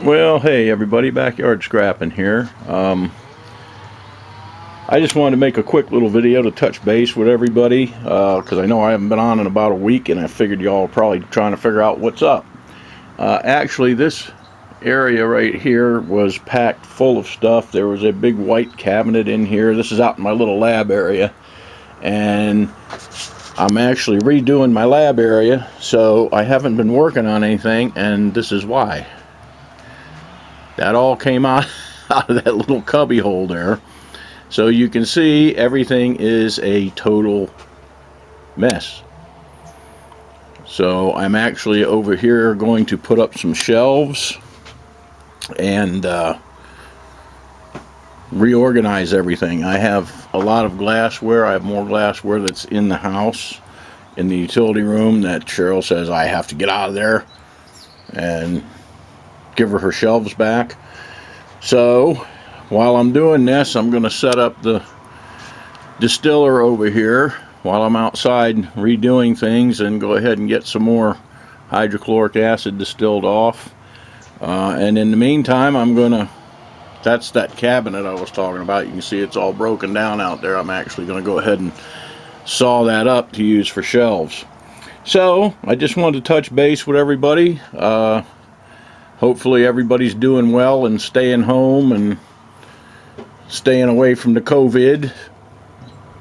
Well, hey everybody, backyard scrapping here. I just wanted to make a quick little video to touch base with everybody because I know I haven't been on in about a week, and I figured y'all are probably trying to figure out what's up. Actually, this area right here was packed full of stuff. There was a big white cabinet in here. This is out in my little lab area, and I'm actually redoing my lab area, so I haven't been working on anything, and this is why. That all came out of that little cubby hole there. So you can see everything is a total mess. So I'm actually over here going to put up some shelves and reorganize everything. I have a lot of glassware. I have more glassware that's in the house, in the utility room, that Cheryl says I have to get out of there and give her shelves back. So while I'm doing this, I'm going to set up the distiller over here while I'm outside redoing things, and go ahead and get some more hydrochloric acid distilled off. And in the meantime, I'm going to, that's that cabinet I was talking about. You can see it's all broken down out there. I'm actually going to go ahead and saw that up to use for shelves. So I just wanted to touch base with everybody. Hopefully everybody's doing well and staying home and staying away from the COVID.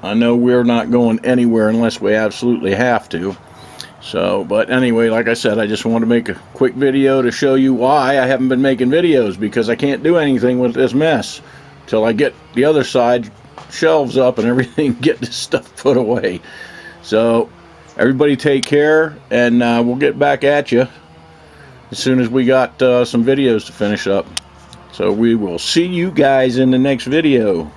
I know we're not going anywhere unless we absolutely have to. So, but anyway, like I said, I just want to make a quick video to show you why I haven't been making videos, because I can't do anything with this mess till I get the other side shelves up and everything, get this stuff put away. So everybody take care, and we'll get back at you as soon as we got some videos to finish up. So we will see you guys in the next video.